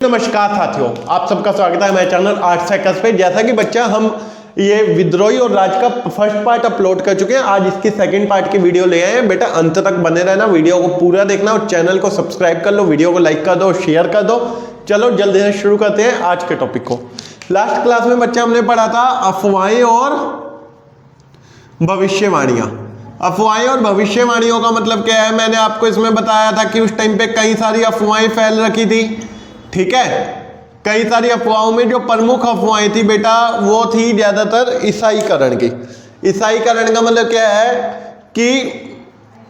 नमस्कार साथियों, आप सबका स्वागत है हमारे चैनल आर्ट साइकिल्स पे। जैसा कि बच्चा हम ये विद्रोही और राज का फर्स्ट पार्ट अपलोड कर चुके हैं, आज इसकी सेकंड पार्ट की वीडियो ले आए हैं। बेटा अंत तक बने रहना, वीडियो को पूरा देखना और चैनल को सब्सक्राइब कर लो, वीडियो को लाइक कर दो, शेयर कर दो। चलो जल्दी से शुरू करते हैं आज के टॉपिक को। लास्ट क्लास में बच्चा हमने पढ़ा था अफवाहें और भविष्यवाणियां। अफवाहें और भविष्यवाणियों का मतलब क्या है, मैंने आपको इसमें बताया था कि उस टाइम पे कई सारी अफवाहें फैल रखी थी। ठीक है, कई सारी अफवाहों में जो प्रमुख अफवाहें थी बेटा वो थी ज्यादातर ईसाईकरण की। ईसाईकरण का मतलब क्या है कि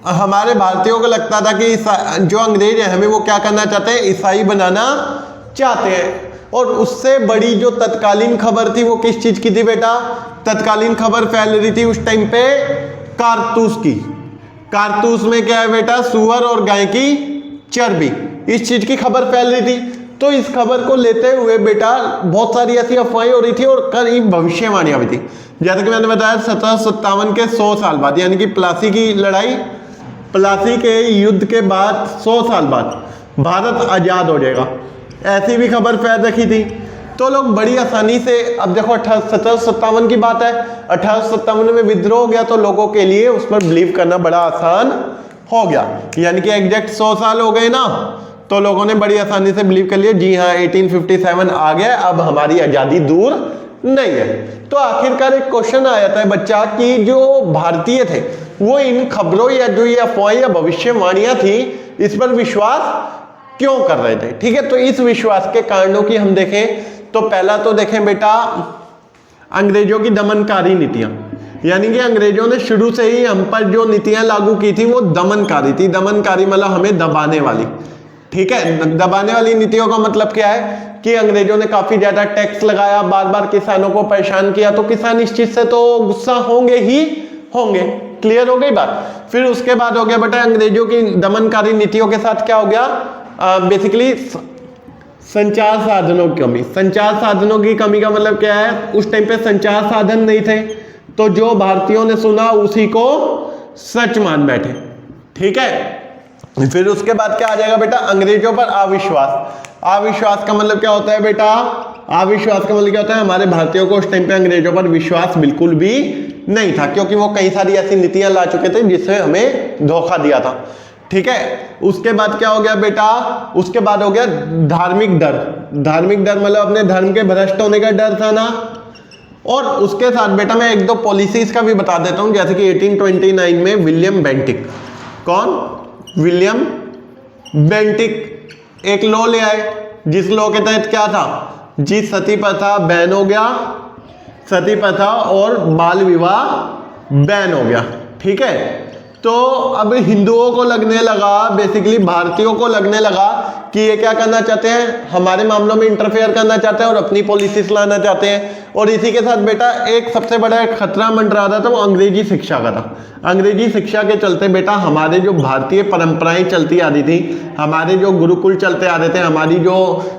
हमारे भारतीयों को लगता था कि जो अंग्रेज है हमें वो क्या करना चाहते हैं, ईसाई बनाना चाहते हैं। और उससे बड़ी जो तत्कालीन खबर थी वो किस चीज की थी बेटा, तत्कालीन खबर फैल रही थी उस टाइम पे कारतूस की। कारतूस में क्या है बेटा, सुअर और गाय की चर्बी, इस चीज की खबर फैल रही थी। तो इस खबर को लेते हुए बेटा बहुत सारी ऐसी अफवाहें हो रही थी और कई भविष्यवाणियां भी थी। जैसे कि मैंने बताया 1757 के 100 साल बाद, यानी कि प्लासी की लड़ाई, प्लासी के युद्ध के बाद 100 साल बाद भारत आजाद हो जाएगा, ऐसी भी खबर फैल रखी थी। तो लोग बड़ी आसानी से, अब देखो 1757 की बात है, 1857 में विद्रोह हो गया तो लोगों के लिए उस पर बिलीव करना बड़ा आसान हो गया, यानी कि एग्जैक्ट 100 साल हो गए ना, तो लोगों ने बड़ी आसानी से बिलीव कर लिया जी हाँ 1857 आ गया, अब हमारी आजादी दूर नहीं है। तो आखिरकार एक क्वेश्चन आया था बच्चा कि जो भारतीय थे वो इन खबरों या जो ये अफवाहें या भविष्यवाणियां थी इस पर विश्वास क्यों कर रहे थे। ठीक है, तो इस विश्वास के कारणों की हम देखें तो पहला तो देखें बेटा अंग्रेजों की दमनकारी नीतियां, यानी कि अंग्रेजों ने शुरू से ही हम पर जो नीतियां लागू की थी वो दमनकारी थी। दमनकारी मतलब हमें दबाने वाली। ठीक है, दबाने वाली नीतियों का मतलब क्या है कि अंग्रेजों ने काफी ज्यादा टैक्स लगाया, बार बार किसानों को परेशान किया, तो किसान इस चीज से तो गुस्सा होंगे ही होंगे। क्लियर हो गई बात। फिर उसके बाद हो गया बेटा अंग्रेजों की दमनकारी नीतियों के साथ क्या हो गया, बेसिकली संचार साधनों की कमी। संचार साधनों की कमी का मतलब क्या है, उस टाइम पे संचार साधन नहीं थे, तो जो भारतीयों ने सुना उसी को सच मान बैठे। ठीक है, फिर उसके बाद क्या आ जाएगा बेटा, अंग्रेजों पर अविश्वास। अविश्वास का मतलब क्या होता है बेटा, अविश्वास का मतलब क्या होता है, हमारे भारतीयों को उस टाइम पे अंग्रेजों पर विश्वास बिल्कुल भी नहीं था, क्योंकि वो कई सारी ऐसी नीतियां ला चुके थे जिससे हमें धोखा दिया था। ठीक है, उसके बाद क्या हो गया बेटा, उसके बाद हो गया धार्मिक डर। धार्मिक डर मतलब अपने धर्म के भ्रष्ट होने का डर था ना। और उसके साथ बेटा मैं एक दो पॉलिसीज का भी बता देता हूं, जैसे कि 1829 में विलियम बेंटिक, कौन, विलियम बेंटिक एक लॉ ले आए, जिस लॉ के तहत क्या था जी, सती प्रथा बैन हो गया, सती प्रथा और बाल विवाह बैन हो गया। ठीक है, तो अब हिंदुओं को लगने लगा, बेसिकली भारतीयों को लगने लगा कि ये क्या करना चाहते हैं, हमारे मामलों में इंटरफेयर करना चाहते हैं और अपनी पॉलिसीज लाना चाहते हैं। और इसी के साथ बेटा एक सबसे बड़ा खतरा मंडरा रहा था, वो अंग्रेजी शिक्षा का था। अंग्रेजी शिक्षा के चलते बेटा हमारे जो भारतीय परंपराएं चलती आ रही थी, हमारे जो गुरुकुल चलते आ रहे थे, हमारी जो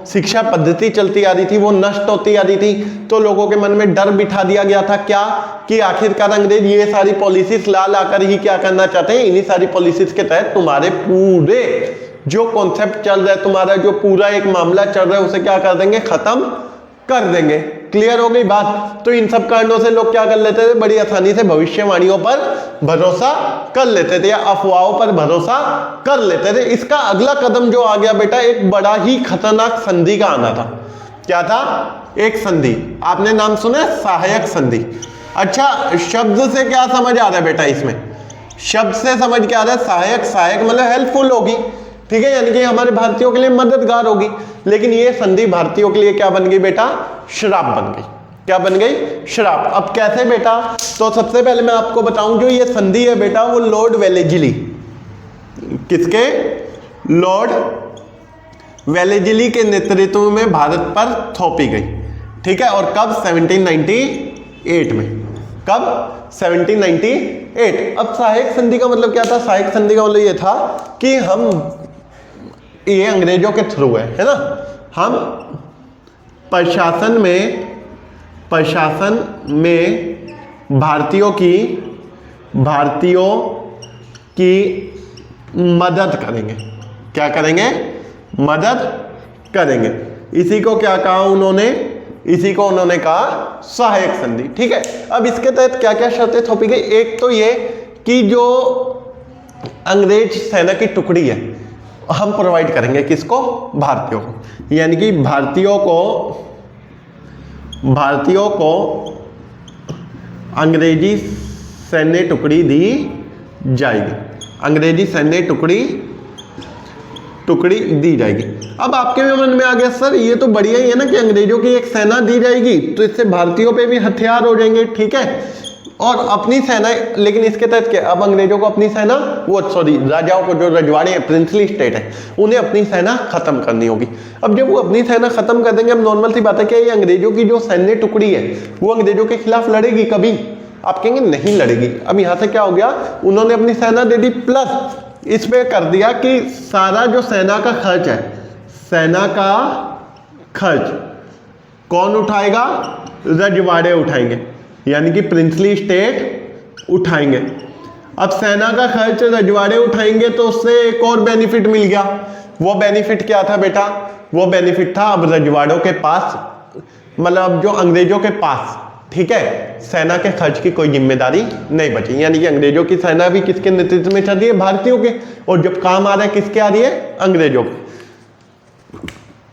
शिक्षा पद्धति चलती आ रही थी वो नष्ट होती आ रही थी। तो लोगों के मन में डर बिठा दिया गया था क्या, कि आखिरकार अंग्रेज ये सारी पॉलिसीज ला कर ही क्या करना चाहते हैं, इन्हीं सारी पॉलिसीज के तहत तुम्हारे पूरे जो कॉन्सेप्ट चल रहा है, तुम्हारा जो पूरा एक मामला चल रहा है उसे क्या कर देंगे, खत्म कर देंगे। क्लियर हो गई बात। तो इन सब कारणों से लोग क्या कर लेते थे, बड़ी आसानी से भविष्यवाणियों पर भरोसा कर लेते थे या अफवाहों पर भरोसा कर लेते थे। इसका अगला कदम जो आ गया बेटा, एक बड़ा ही खतरनाक संधि का आना था। क्या था, एक संधि, आपने नाम सुना, सहायक संधि। अच्छा, शब्द से क्या समझ आ रहा है बेटा, इसमें शब्द से समझ क्या आ रहा है, सहायक। सहायक मतलब हेल्पफुल होगी, ठीक है, यानी कि हमारे भारतीयों के लिए मददगार होगी। लेकिन ये संधि भारतीयों के लिए क्या बन गई बेटा, श्राप बन गई। क्या बन गई, श्राप। अब कैसे बेटा, तो सबसे पहले मैं आपको बताऊं जो ये संधि है बेटा वो लॉर्ड वेलेस्ली, किसके, लॉर्ड वेलेस्ली के नेतृत्व में भारत पर थोपी गई। ठीक है, और कब, 1798 में। कब, 1798। अब सहायक संधि का मतलब क्या था, सहायक संधि का मतलब ये था कि हम, ये अंग्रेजों के थ्रू है ना, हम प्रशासन में भारतीयों की मदद करेंगे। क्या करेंगे, मदद करेंगे। इसी को क्या कहा उन्होंने, इसी को उन्होंने कहा सहायक संधि। ठीक है, अब इसके तहत क्या क्या शर्तें थोपी गई, एक तो ये कि जो अंग्रेज सेना की टुकड़ी है हम प्रोवाइड करेंगे किसको, भारतीयों को, यानी कि भारतीयों को अंग्रेजी सैन्य टुकड़ी दी जाएगी, अंग्रेजी सैन्य टुकड़ी दी जाएगी। अब आपके भी मन में आ गया सर ये तो बढ़िया ही है ना कि अंग्रेजों की एक सेना दी जाएगी तो इससे भारतीयों पे भी हथियार हो जाएंगे, ठीक है, और अपनी सेना, लेकिन इसके तहत क्या, अब अंग्रेजों को अपनी सेना, वो सॉरी राजाओं को, जो रजवाड़े हैं, प्रिंसली स्टेट है, उन्हें अपनी सेना खत्म करनी होगी। अब जब वो अपनी सेना खत्म कर देंगे, अब नॉर्मल सी बात है, क्या ये अंग्रेजों की जो सैन्य टुकड़ी है वो अंग्रेजों के खिलाफ लड़ेगी कभी? आप कहेंगे नहीं लड़ेगी। अब यहाँ से क्या हो गया, उन्होंने अपनी सेना दे दी, प्लस इस पे कर दिया कि सारा जो सेना का खर्च है, सेना का खर्च कौन उठाएगा, रजवाड़े उठाएंगे, यानी कि प्रिंसली स्टेट उठाएंगे। अब सेना का खर्च रजवाड़े उठाएंगे तो उससे एक और बेनिफिट मिल गया। वो बेनिफिट क्या था बेटा, वो बेनिफिट था अब रजवाड़ों के पास, मतलब जो अंग्रेजों के पास, ठीक है, सेना के खर्च की कोई जिम्मेदारी नहीं बची, यानी कि अंग्रेजों की सेना भी किसके नेतृत्व में चल रही है, भारतीयों के, और जब काम आ रहा है किसके आ रही है, अंग्रेजों के।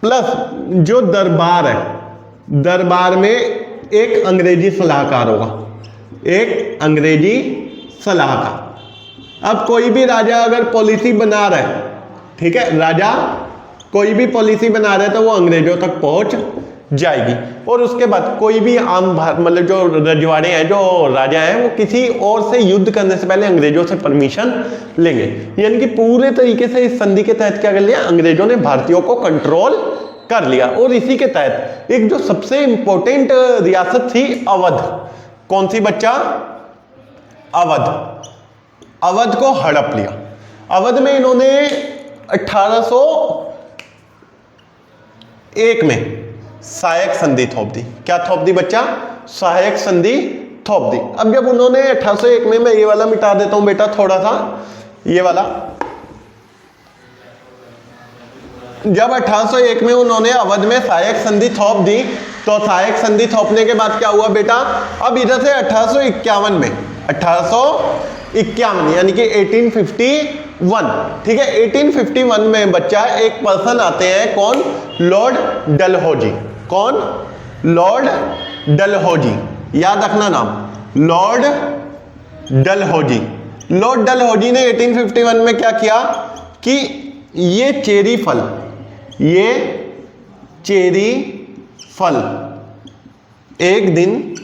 प्लस जो दरबार है, दरबार में एक अंग्रेजी सलाहकार होगा, एक अंग्रेजी सलाहकार। अब कोई भी राजा अगर पॉलिसी बना रहा है, ठीक है, राजा कोई भी पॉलिसी बना रहा है तो वो अंग्रेजों तक पहुंच जाएगी। और उसके बाद कोई भी आम मतलब जो रजवाड़े हैं, जो राजा हैं, वो किसी और से युद्ध करने से पहले अंग्रेजों से परमिशन लेंगे, यानी कि पूरे तरीके से इस संधि के तहत क्या कर लिया, अंग्रेजों ने भारतीयों को कंट्रोल कर लिया। और इसी के तहत एक जो सबसे इंपॉर्टेंट रियासत थी अवध, कौन सी बच्चा, अवध, अवध को हड़प लिया। अवध में इन्होंने 1801 में सहायक संधि थोप दी। क्या थोप दी बच्चा, सहायक संधि थोप दी। अब जब उन्होंने 1801 में, मैं ये वाला मिटा देता हूं बेटा थोड़ा सा, ये वाला, जब 1801 में उन्होंने अवध में सहायक संधि थोप दी, तो सहायक संधि थोपने के बाद क्या हुआ बेटा, अब इधर से 1851 में, 1851 यानी कि 1851, ठीक है, 1851 में बच्चा एक पर्सन आते हैं, कौन, लॉर्ड डलहौजी। कौन, लॉर्ड डलहौजी, याद रखना नाम, लॉर्ड डलहौजी। लॉर्ड डलहौजी ने 1851 में क्या किया कि ये चेरी फल, ये चेरी फल एक दिन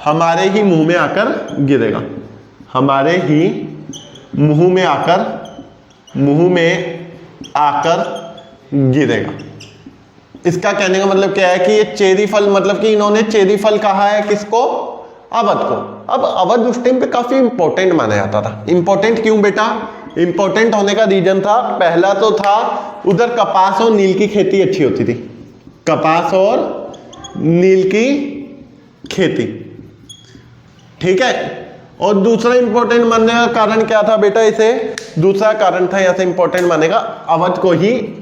हमारे ही मुंह में आकर गिरेगा, हमारे ही मुंह में आकर गिरेगा। इसका कहने का मतलब क्या है कि ये चेरी फल, मतलब कि इन्होंने चेरी फल कहा है किसको, अवध को। अब अवध उस टाइम पे काफी इंपॉर्टेंट माना जाता था। इंपॉर्टेंट क्यों बेटा, इंपॉर्टेंट होने का रीजन था, पहला तो था उधर कपास और नील की खेती अच्छी होती थी, कपास और नील की खेती, ठीक है। और दूसरा इंपॉर्टेंट मानने का कारण क्या था बेटा, इसे दूसरा कारण था यहाँ से इंपॉर्टेंट मानने का, अवध को ही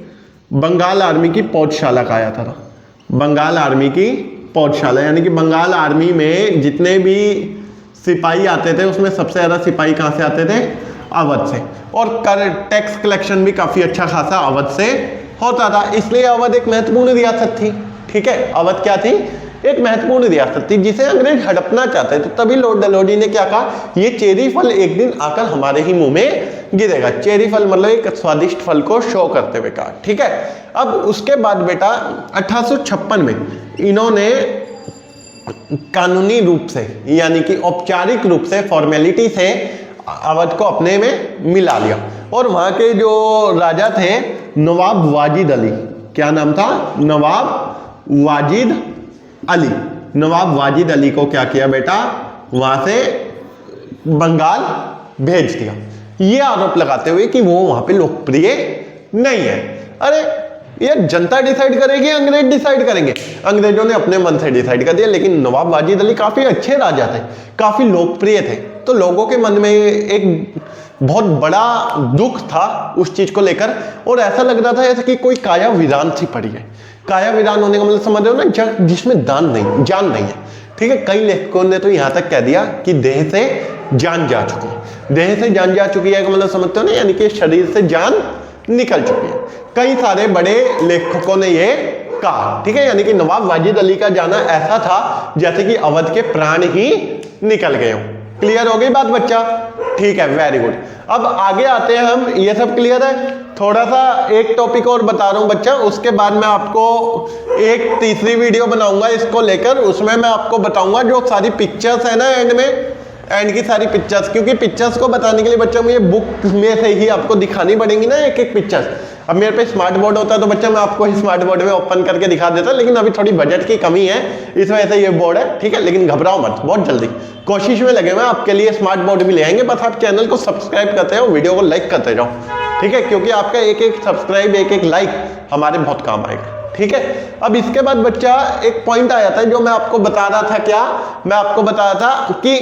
बंगाल आर्मी की पौधशाला कहा जाता था। बंगाल आर्मी की पौधशाला, यानी कि बंगाल आर्मी में जितने भी सिपाही आते थे उसमें सबसे ज्यादा सिपाही कहाँ से आते थे, अवध से। और टैक्स कलेक्शन भी काफी अच्छा खासा अवध से होता था, इसलिए अवध एक महत्वपूर्ण रियासत थी, ठीक है। अवध क्या थी, एक महत्वपूर्ण रियासत थी जिसे अंग्रेज हड़पना चाहते थे। तभी लॉर्ड डलहौजी ने क्या कहा, ये चेरी फल एक दिन आकर हमारे ही मुंह में गिरेगा। चेरी फल मतलब एक स्वादिष्ट फल को शो करते हुए कहा, ठीक है। अब उसके बाद बेटा 1856 में इन्होंने कानूनी रूप से, यानी कि औपचारिक रूप से, फॉर्मेलिटी से अवध को अपने में मिला लिया। और वहां के जो राजा थे नवाब वाजिद अली, क्या नाम था, नवाब वाजिद अली। नवाब वाजिद अली को क्या किया बेटा, वहां से बंगाल भेज दिया, ये आरोप लगाते हुए कि वो वहां पे लोकप्रिय नहीं है। अरे ये जनता डिसाइड करेगी, अंग्रेज डिसाइड करेंगे? अंग्रेजों ने अपने मन से डिसाइड कर दिया, लेकिन नवाब वाजिद अली काफी अच्छे राजा थे, काफी लोकप्रिय थे, तो लोगों के मन में एक बहुत बड़ा दुख था उस चीज को लेकर, और ऐसा लग रहा था जैसे कि कोई काया वीरान सी पड़ी है। काया वीरान होने का मतलब समझ रहे हो ना, जिसमें जान नहीं है। ठीक है, कई लेखकों ने तो यहां तक कह दिया कि देह से जान जा चुकी है। देह से जान जा चुकी है का मतलब समझते हो ना, यानी कि शरीर से जान निकल चुकी है। कई सारे बड़े लेखकों ने ये कहा। ठीक है, यानी कि नवाब वाजिद अली का जाना ऐसा था जैसे कि अवध के प्राण ही निकल गए हो। क्लियर हो गई बात बच्चा? ठीक है, वेरी गुड। अब आगे आते हैं हम, ये सब क्लियर है। थोड़ा सा एक टॉपिक और बता रहा हूं बच्चा, उसके बाद मैं आपको एक तीसरी वीडियो बनाऊंगा इसको लेकर, उसमें मैं आपको बताऊंगा जो सारी पिक्चर्स है ना एंड में, एंड की सारी पिक्चर्स, क्योंकि पिक्चर्स को बताने के लिए बच्चा मुझे बुक में से ही आपको दिखानी पड़ेंगी ना एक एक पिक्चर्स। अब मेरे पे स्मार्ट बोर्ड होता तो बच्चा मैं आपको ही स्मार्ट बोर्ड में ओपन करके दिखा देता, लेकिन अभी थोड़ी बजट की कमी है, इस वजह से ये बोर्ड है। ठीक है, लेकिन घबराओ मत, बहुत जल्दी कोशिश में लगे हुए आपके लिए स्मार्ट बोर्ड भी ले आएंगे। बस आप चैनल को सब्सक्राइब करते रहो, वीडियो को लाइक करते जाओ। ठीक है, क्योंकि आपका एक एक सब्सक्राइब, एक एक लाइक हमारे बहुत काम आएगा। ठीक है, अब इसके बाद बच्चा एक पॉइंट आया था जो मैं आपको बता रहा था। क्या मैं आपको बता रहा था कि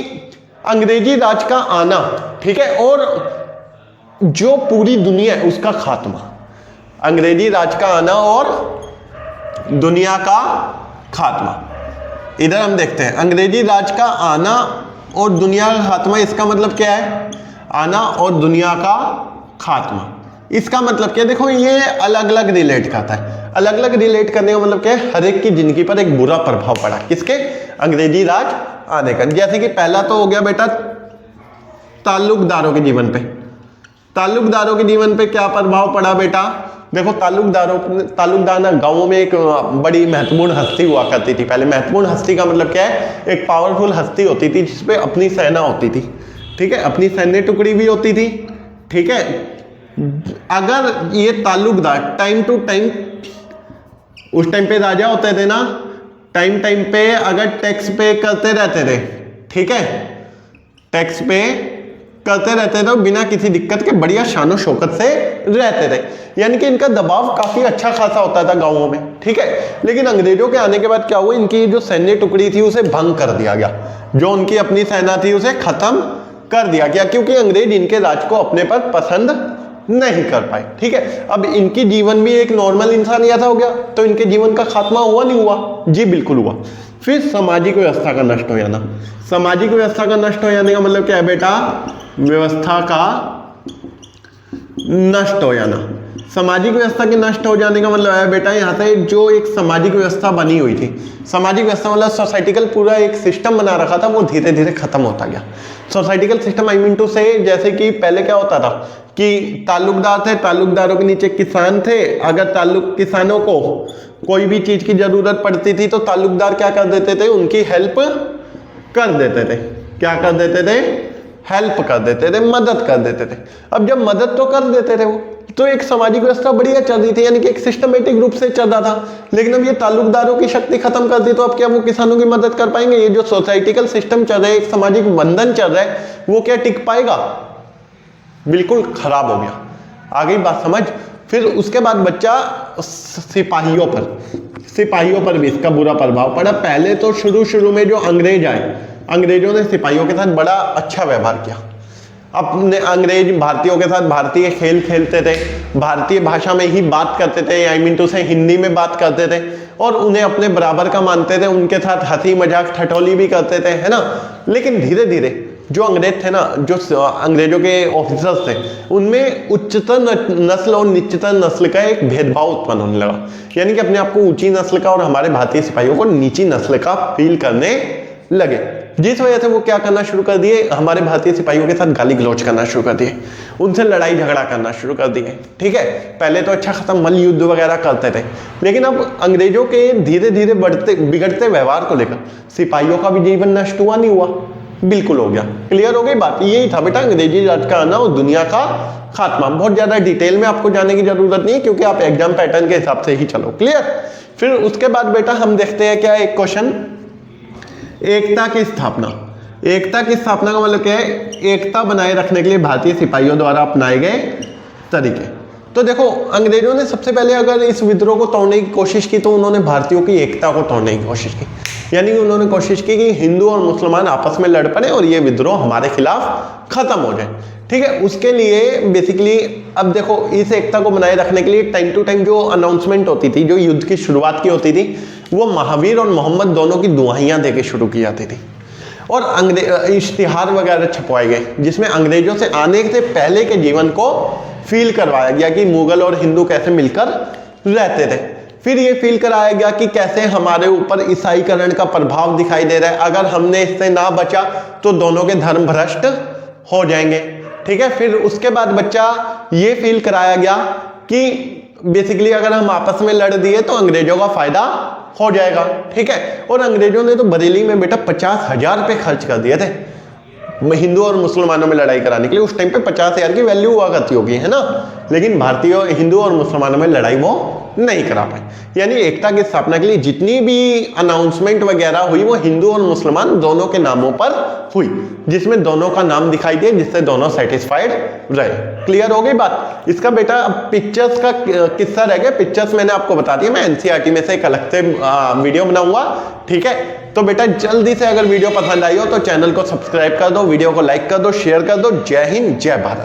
अंग्रेजी राज का आना, ठीक है, और जो पूरी दुनिया है उसका खात्मा। अंग्रेजी राज का आना और दुनिया का खात्मा। इधर हम देखते हैं अंग्रेजी राज का आना और दुनिया का खात्मा। इसका मतलब क्या है? आना और दुनिया का खात्मा, इसका मतलब क्या? देखो ये अलग अलग रिलेट करता है। अलग अलग रिलेट करने का मतलब क्या है? हर एक की जिंदगी पर एक बुरा प्रभाव पड़ा। किसके? अंग्रेजी राज आने का। जैसे कि पहला तो हो गया बेटा ताल्लुकदारों के जीवन पे। ताल्लुकदारों के जीवन पे क्या प्रभाव पड़ा बेटा? देखो ताल्लुकदार ना गांवों में एक बड़ी महत्वपूर्ण हस्ती हुआ करती थी पहले। महत्वपूर्ण हस्ती का मतलब क्या है? एक पावरफुल हस्ती होती थी जिसपे अपनी सेना होती थी। ठीक है, अपनी सैन्य टुकड़ी भी होती थी। ठीक है, अगर ये ताल्लुकदार टाइम टू टाइम, उस टाइम पे राजा होते थे ना, टाइम टाइम पे अगर टैक्स पे करते रहते थे, ठीक है, टैक्स पे करते रहते थे, बिना किसी दिक्कत के बढ़िया शानो शौकत से रहते थे, यानी कि इनका दबाव काफी अच्छा खासा होता था गांवों में। ठीक है, लेकिन अंग्रेजों के आने के बाद क्या हुआ? इनकी जो सैन्य टुकड़ी थी उसे भंग कर दिया गया। जो उनकी अपनी सेना थी उसे खत्म कर दिया गया, क्योंकि अंग्रेज इनके राज को अपने पर पसंद नहीं कर पाए। ठीक है, अब इनकी जीवन भी एक नॉर्मल इंसान जैसा हो गया, तो इनके जीवन का खात्मा हुआ नहीं हुआ? जी बिल्कुल हुआ। फिर सामाजिक व्यवस्था का नष्ट हो जाना। सामाजिक व्यवस्था का नष्ट हो जाने का मतलब क्या है बेटा? व्यवस्था का नष्ट हो जाना। सामाजिक व्यवस्था के नष्ट हो जाने का मतलब है बेटा यहाँ से जो एक सामाजिक व्यवस्था बनी हुई थी, सामाजिक व्यवस्था मतलब सोसाइटिकल पूरा एक सिस्टम बना रखा था, वो धीरे धीरे खत्म होता गया। Societal system I mean to say, जैसे कि पहले क्या होता था कि ताल्लुकदार थे, ताल्लुकदारों के नीचे किसान थे। अगर किसानों को कोई भी चीज की जरूरत पड़ती थी तो ताल्लुकदार क्या कर देते थे? उनकी हेल्प कर देते थे। क्या कर देते थे? हेल्प कर देते थे, मदद कर देते थे। अब जब मदद तो कर देते थे वो, तो एक सामाजिक व्यवस्था बढ़िया चल रही थी, यानी कि एक सिस्टमेटिक रूप से चल रहा था। लेकिन अब ये ताल्लुकदारों की शक्ति खत्म कर दी, तो अब क्या वो किसानों की मदद कर पाएंगे? ये जो सोसाइटिकल सिस्टम चल रहा है, एक सामाजिक बंधन चल रहा है, वो क्या टिक पाएगा? बिल्कुल खराब हो गया। आ गई बात समझ? फिर उसके बाद बच्चा सिपाहियों पर भी इसका बुरा प्रभाव पड़ा। पहले तो शुरू में जो अंग्रेज आए, अंग्रेजों ने सिपाहियों के साथ बड़ा अच्छा व्यवहार किया। अपने अंग्रेज भारतीयों के साथ भारतीय खेल खेलते थे, भारतीय भाषा में ही बात करते थे, आई मीन टू से हिंदी में बात करते थे, और उन्हें अपने बराबर का मानते थे। उनके साथ हंसी मजाक ठठोली भी करते थे, है ना। लेकिन धीरे धीरे जो अंग्रेज थे ना, जो अंग्रेजों के ऑफिसर्स थे, उनमें उच्चतर नस्ल और निच्चतर नस्ल का एक भेदभाव उत्पन्न होने लगा। यानी कि अपने आप को ऊंची नस्ल का और हमारे भारतीय सिपाहियों को नीची नस्ल का फील करने लगे, जिस वजह से वो क्या करना शुरू कर दिए? हमारे भारतीय सिपाहियों के साथ गाली गलौज करना शुरू कर दिए, उनसे लड़ाई झगड़ा करना शुरू कर दिए। ठीक है, पहले तो अच्छा खासा मल्ल युद्ध वगैरह करते थे, लेकिन अब अंग्रेजों के धीरे धीरे बिगड़ते व्यवहार को लेकर सिपाहियों का भी जीवन नष्ट हुआ नहीं हुआ? बिल्कुल हो गया। क्लियर हो गई बात? यही था बेटा अंग्रेजी राज का आना और दुनिया का खात्मा। बहुत ज्यादा डिटेल में आपको जाने की जरूरत नहीं है, क्योंकि आप एग्जाम पैटर्न के हिसाब से ही चलो। क्लियर? फिर उसके बाद बेटा हम देखते हैं क्या एक क्वेश्चन, एकता की स्थापना। एकता की स्थापना का मतलब क्या है? एकता बनाए रखने के लिए भारतीय सिपाहियों द्वारा अपनाए गए तरीके। तो देखो अंग्रेजों ने सबसे पहले अगर इस विद्रोह को तोड़ने की कोशिश की, तो उन्होंने भारतीयों की एकता को तोड़ने की कोशिश की। यानी कि उन्होंने कोशिश की कि हिंदू और मुसलमान आपस में लड़ पड़े और ये विद्रोह हमारे खिलाफ खत्म हो जाए। ठीक है। उसके लिए बेसिकली अब देखो, इस एकता को बनाए रखने के लिए टाइम टू टाइम जो अनाउंसमेंट होती थी, जो युद्ध की शुरुआत की होती थी, वो महावीर और मोहम्मद दोनों की दुआइयां देके शुरू की जाती थी और इश्तिहार वगैरह छपवाए गए जिसमें अंग्रेजों से आने से पहले के जीवन को फील करवाया गया कि मुगल और हिंदू कैसे मिलकर रहते थे। फिर ये फील कराया गया कि कैसे हमारे ऊपर ईसाईकरण का प्रभाव दिखाई दे रहा है, अगर हमने इससे ना बचा तो दोनों के धर्म भ्रष्ट हो जाएंगे। ठीक है। फिर उसके बाद बच्चा ये फील कराया गया कि बेसिकली अगर हम आपस में लड़ दिए तो अंग्रेजों का फायदा हो जाएगा। ठीक है। और अंग्रेजों ने तो बरेली में बेटा 50,000 रुपए खर्च कर दिए थे हिंदू और मुसलमानों में लड़ाई कराने के लिए। उस टाइम पे 50,000 की वैल्यू हुआ करती होगी, है ना, लेकिन भारतीय हिंदू और मुसलमानों में लड़ाई वो नहीं करा पाए। यानी एकता की स्थापना के लिए जितनी भी अनाउंसमेंट वगैरह हुई वो हिंदू और मुसलमान दोनों के नामों पर हुई, जिसमें दोनों का नाम दिखाई दिया, जिससे दोनों सेटिस्फाइड रहे। क्लियर हो गई बात। इसका बेटा अब पिक्चर्स का किस्सा रह गया। पिक्चर्स मैंने आपको बता दिया, मैं एनसीईआरटी में से एक अलग से वीडियो बनाऊंगा। ठीक है। तो बेटा जल्दी से अगर वीडियो पसंद आई हो तो चैनल को सब्सक्राइब कर दो, वीडियो को लाइक कर दो, शेयर कर दो। जय हिंद, जय भारत।